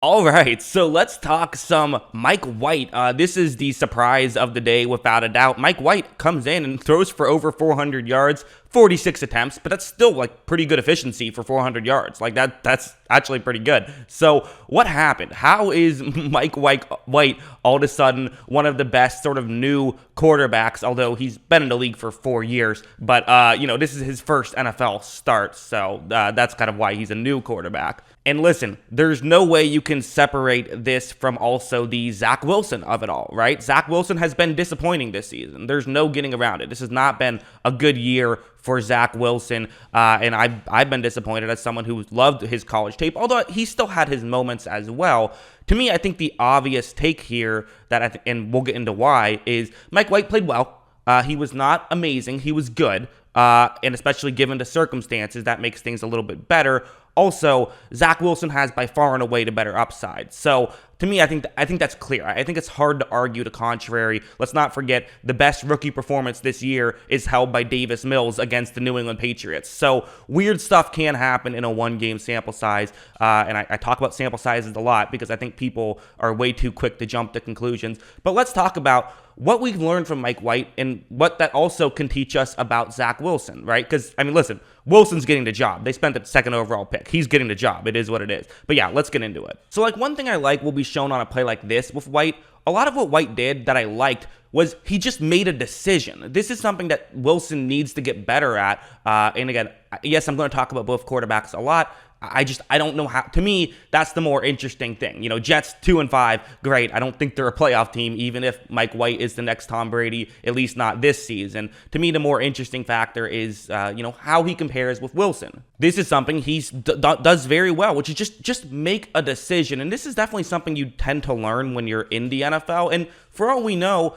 All right, so let's talk some Mike White. This is the surprise of the day, without a doubt. Mike White comes in and throws for over 400 yards, 46 attempts, but that's still like pretty good efficiency for 400 yards. Like that's actually pretty good. So what happened? How is Mike White all of a sudden one of the best sort of new quarterbacks? Although he's been in the league for 4 years, but this is his first NFL start, so that's kind of why he's a new quarterback. And listen, there's no way you can separate this from also the Zach Wilson of it all, right? Zach Wilson has been disappointing this season. There's no getting around it. This has not been a good year for Zach Wilson, and I've been disappointed as someone who loved his college tape, although he still had his moments as well. To me, I think the obvious take here and we'll get into why, is Mike White played well. He was not amazing. He was good. And especially given the circumstances, that makes things a little bit better. Also, Zach Wilson has by far and away the better upside. So to me, I think that's clear. I think it's hard to argue the contrary. Let's not forget the best rookie performance this year is held by Davis Mills against the New England Patriots. So weird stuff can happen in a one-game sample size. And I talk about sample sizes a lot because I think people are way too quick to jump to conclusions. But let's talk about what we've learned from Mike White and what that also can teach us about Zach Wilson, right? Because, I mean, listen, Wilson's getting the job. They spent the second overall pick. He's getting the job. It is what it is. But yeah, let's get into it. So, like, one thing I like will be shown on a play like this with White. A lot of what White did that I liked was he just made a decision. This is something that Wilson needs to get better at. And again, yes, I'm going to talk about both quarterbacks a lot. I don't know how. To me, that's the more interesting thing. Jets 2-5, great. I don't think they're a playoff team, even if Mike White is the next Tom Brady, at least not this season. To me, the more interesting factor is, how he compares with Wilson. This is something he does very well, which is just make a decision. And this is definitely something you tend to learn when you're in the NFL. And for all we know,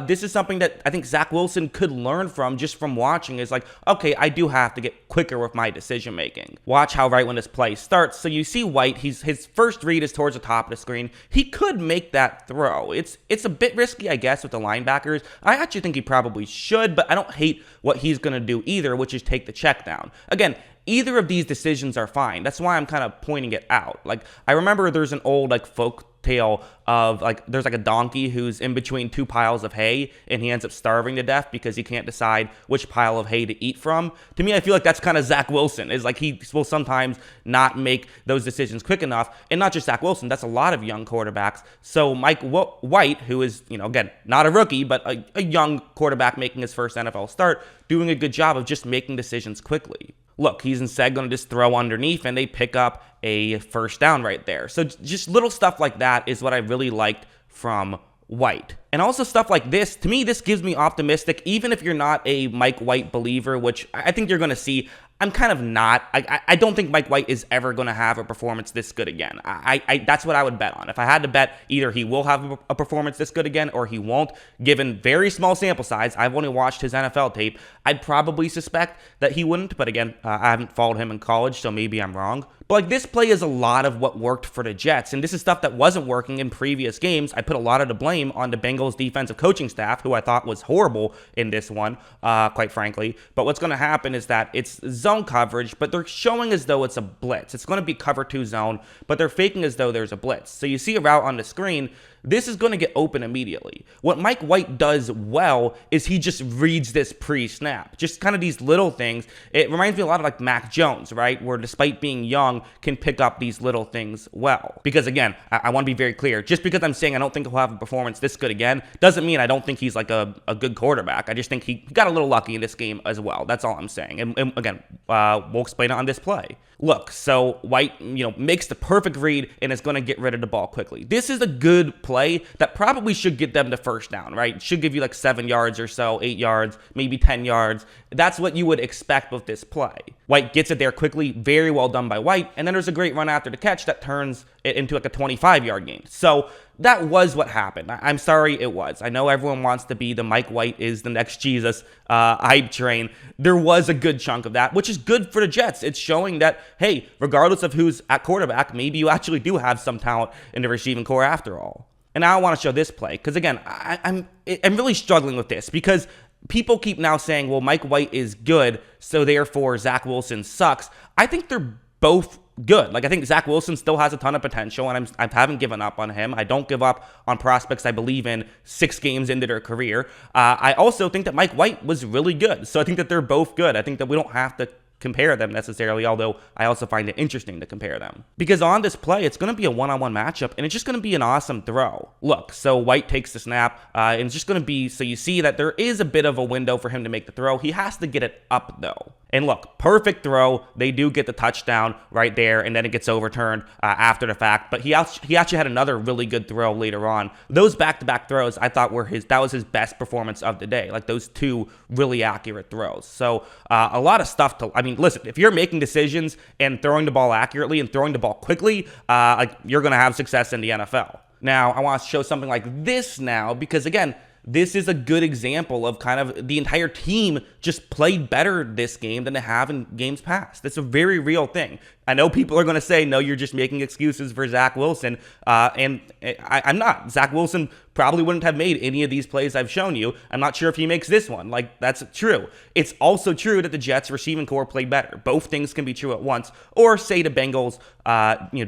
this is something that I think Zach Wilson could learn from just from watching. Is like, okay, I do have to get quicker with my decision making. Watch how right when this play starts. So you see White, his first read is towards the top of the screen. He could make that throw. It's a bit risky, I guess, with the linebackers. I actually think he probably should, but I don't hate what he's going to do either, which is take the check down. Again, either of these decisions are fine. That's why I'm kind of pointing it out. Like, I remember there's an old folk tale of there's a donkey who's in between two piles of hay and he ends up starving to death because he can't decide which pile of hay to eat from. To me, I feel like that's kind of Zach Wilson. Is like he will sometimes not make those decisions quick enough, and not just Zach Wilson, that's a lot of young quarterbacks. So Mike White, who is again not a rookie but a young quarterback making his first NFL start, doing a good job of just making decisions quickly. Look, he's instead going to just throw underneath, and they pick up a first down right there. So just little stuff like that is what I really liked from White. And also stuff like this, to me, this gives me optimistic, even if you're not a Mike White believer, which I think you're going to see. I'm kind of not. I don't think Mike White is ever going to have a performance this good again. That's what I would bet on. If I had to bet, either he will have a performance this good again or he won't. Given very small sample size, I've only watched his NFL tape. I'd probably suspect that he wouldn't. But again, I haven't followed him in college, so maybe I'm wrong. But this play is a lot of what worked for the Jets. And this is stuff that wasn't working in previous games. I put a lot of the blame on the Bengals defensive coaching staff, who I thought was horrible in this one, quite frankly. But what's going to happen is that it's zone coverage, but they're showing as though it's a blitz. It's going to be cover 2 zone, but they're faking as though there's a blitz. So you see a route on the screen. This is going to get open immediately. What Mike White does well is he just reads this pre-snap. Just kind of these little things. It reminds me a lot of Mac Jones, right? Where despite being young, can pick up these little things well. Because again, I want to be very clear. Just because I'm saying I don't think he'll have a performance this good again, doesn't mean I don't think he's a good quarterback. I just think he got a little lucky in this game as well. That's all I'm saying. And again, we'll explain it on this play. Look, so White, makes the perfect read and is going to get rid of the ball quickly. This is a good play that probably should get them the first down, right? It should give you 7 yards or so, 8 yards, maybe 10 yards. That's what you would expect with this play. White gets it there quickly, very well done by White, and then there's a great run after the catch that turns it into a 25-yard gain. So that was what happened. I'm sorry it was. I know everyone wants to be the Mike White is the next Jesus hype train. There was a good chunk of that, which is good for the Jets. It's showing that, hey, regardless of who's at quarterback, maybe you actually do have some talent in the receiving core after all. And now I want to show this play because, again, I'm really struggling with this because people keep now saying, well, Mike White is good, so therefore Zach Wilson sucks. I think they're both good. Like, I think Zach Wilson still has a ton of potential, and I haven't given up on him. I don't give up on prospects I believe in 6 games into their career. I also think that Mike White was really good. So I think that they're both good. I think that we don't have to compare them necessarily, although I also find it interesting to compare them. Because on this play, it's going to be a one-on-one matchup, and it's just going to be an awesome throw. Look, so White takes the snap, and it's just going to be, so you see that there is a bit of a window for him to make the throw. He has to get it up, though. And look, perfect throw. They do get the touchdown right there, and then it gets overturned after the fact. But he actually had another really good throw later on. Those back-to-back throws, I thought that was his best performance of the day. Like, those 2 really accurate throws. So a lot of stuff listen, if you're making decisions and throwing the ball accurately and throwing the ball quickly, you're going to have success in the NFL. Now, I want to show something like this now because, again, this is a good example of kind of the entire team just played better this game than they have in games past. It's a very real thing. I know people are going to say, no, you're just making excuses for Zach Wilson, and I'm not. Zach Wilson probably wouldn't have made any of these plays I've shown you. I'm not sure if he makes this one. Like, that's true. It's also true that the Jets receiving core played better. Both things can be true at once. Or say the Bengals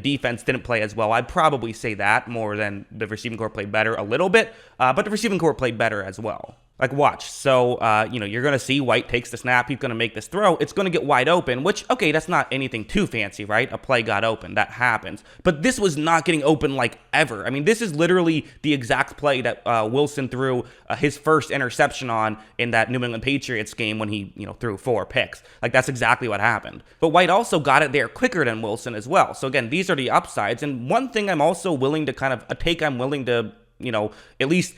defense didn't play as well. I'd probably say that more than the receiving core played better a little bit, but the receiving core played better as well. Like, watch. So, you're going to see White takes the snap. He's going to make this throw. It's going to get wide open, which, okay, that's not anything too fancy, right? A play got open. That happens. But this was not getting open like ever. I mean, this is literally the exact play that Wilson threw his first interception on in that New England Patriots game when he, threw 4 picks. Like, that's exactly what happened. But White also got it there quicker than Wilson as well. So, again, these are the upsides. And one thing I'm also willing to I'm willing to, at least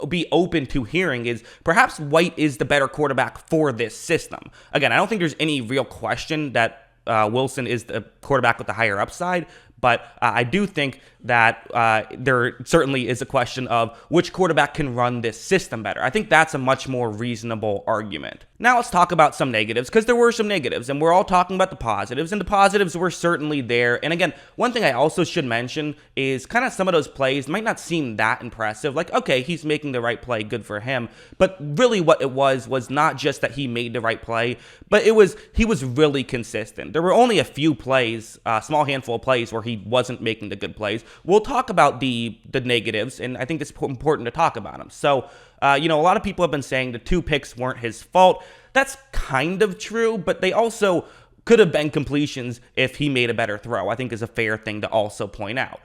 be open to hearing is perhaps White is the better quarterback for this system. Again, I don't think there's any real question that Wilson is the quarterback with the higher upside, but I do think that there certainly is a question of which quarterback can run this system better. I think that's a much more reasonable argument. Now let's talk about some negatives, because there were some negatives, and we're all talking about the positives, and the positives were certainly there. And again, one thing I also should mention is kind of some of those plays might not seem that impressive. Like, okay, he's making the right play, good for him. But really what it was not just that he made the right play, but he was really consistent. There were only a few plays, a small handful of plays where he wasn't making the good plays. We'll talk about the negatives, and I think it's important to talk about them. So, a lot of people have been saying the 2 picks weren't his fault. That's kind of true, but they also could have been completions if he made a better throw, I think is a fair thing to also point out.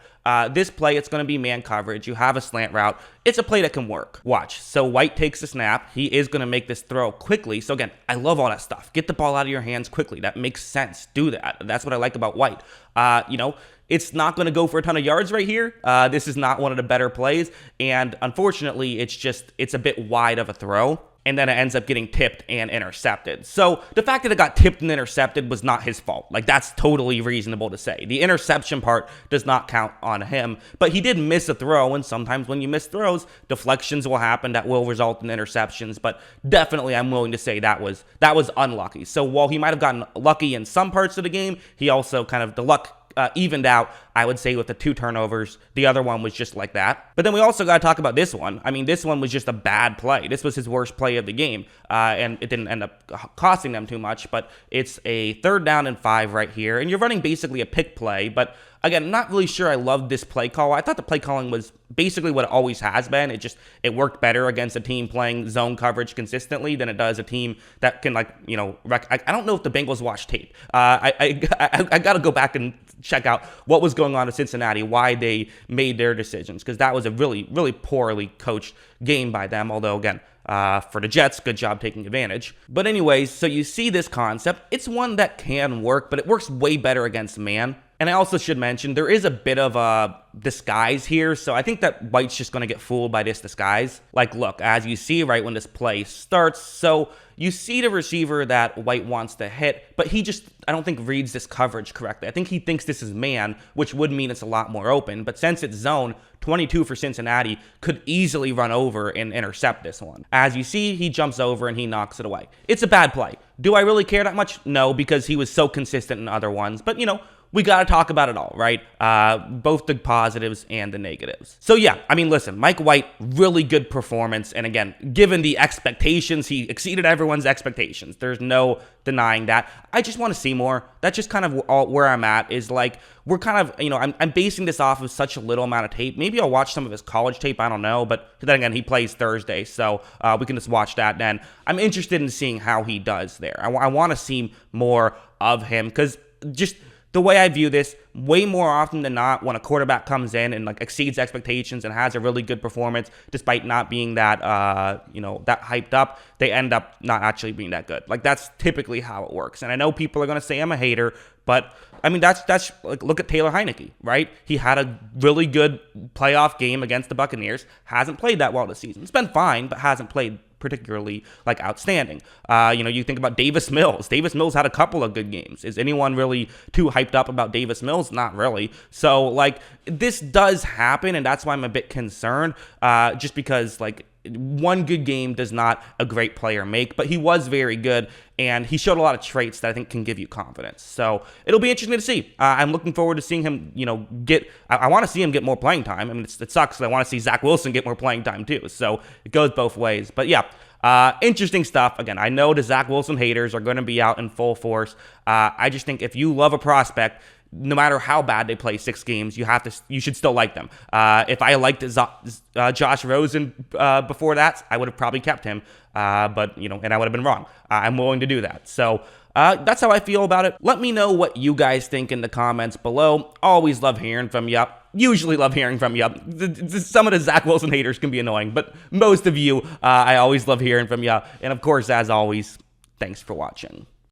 This play, it's going to be man coverage. You have a slant route. It's a play that can work. Watch. So White takes the snap. He is going to make this throw quickly. So again, I love all that stuff. Get the ball out of your hands quickly. That makes sense. Do that. That's what I like about White. It's not going to go for a ton of yards right here. This is not one of the better plays. And unfortunately, it's a bit wide of a throw. And then it ends up getting tipped and intercepted. So the fact that it got tipped and intercepted was not his fault. Like, that's totally reasonable to say. The interception part does not count on him, but he did miss a throw, and sometimes when you miss throws, deflections will happen that will result in interceptions, but definitely I'm willing to say that was unlucky. So while he might have gotten lucky in some parts of the game, he also the luck evened out, I would say, with the 2 turnovers. The other one was just like that. But then we also got to talk about this one. I mean, this one was just a bad play. This was his worst play of the game, and it didn't end up costing them too much, but it's a 3rd down and 5 right here, and you're running basically a pick play, but again, not really sure I love this play call. I thought the play calling was basically what it always has been. It worked better against a team playing zone coverage consistently than it does a team that can, I don't know if the Bengals watch tape. I got to go back and check out what was going on in Cincinnati, why they made their decisions, because that was a really, really poorly coached game by them, although, again, for the Jets, good job taking advantage. But anyways, so you see this concept. It's one that can work, but it works way better against man. And I also should mention, there is a bit of a disguise here, so I think that White's just going to get fooled by this disguise. Like, look, as you see right when this play starts, so you see the receiver that White wants to hit, but he just, I don't think, reads this coverage correctly. I think he thinks this is man, which would mean it's a lot more open, but since it's zone, 22 for Cincinnati could easily run over and intercept this one. As you see, he jumps over and he knocks it away. It's a bad play. Do I really care that much? No, because he was so consistent in other ones, but we got to talk about it all, right? Both the positives and the negatives. So yeah, I mean, listen, Mike White, really good performance. And again, given the expectations, he exceeded everyone's expectations. There's no denying that. I just want to see more. That's just kind of where I'm at, is like, we're kind of, I'm basing this off of such a little amount of tape. Maybe I'll watch some of his college tape. I don't know. But then again, he plays Thursday, so we can just watch that then. I'm interested in seeing how he does there. I want to see more of him, because just the way I view this, way more often than not, when a quarterback comes in and like exceeds expectations and has a really good performance, despite not being that, that hyped up, they end up not actually being that good. Like, that's typically how it works. And I know people are going to say I'm a hater, but I mean, that's like, look at Taylor Heineke, right? He had a really good playoff game against the Buccaneers. Hasn't played that well this season. It's been fine, but hasn't played particularly like outstanding. You think about Davis Mills. Davis Mills had a couple of good games. Is anyone really too hyped up about Davis Mills? Not really. So like, this does happen, and that's why I'm a bit concerned. Just because like, one good game does not a great player make, but he was very good, and he showed a lot of traits that I think can give you confidence. So it'll be interesting to see. I'm looking forward to seeing him, I want to see him get more playing time. I mean, it sucks, because I want to see Zach Wilson get more playing time too. So it goes both ways. But yeah, interesting stuff. Again, I know the Zach Wilson haters are going to be out in full force. I just think if you love a prospect, no matter how bad they play 6 games, you should still like them. If I liked Josh Rosen before that, I would have probably kept him. But and I would have been wrong. I'm willing to do that. So that's how I feel about it. Let me know what you guys think in the comments below. Always love hearing from you. Usually love hearing from you. Some of the Zach Wilson haters can be annoying, but most of you, I always love hearing from you. And of course, as always, thanks for watching.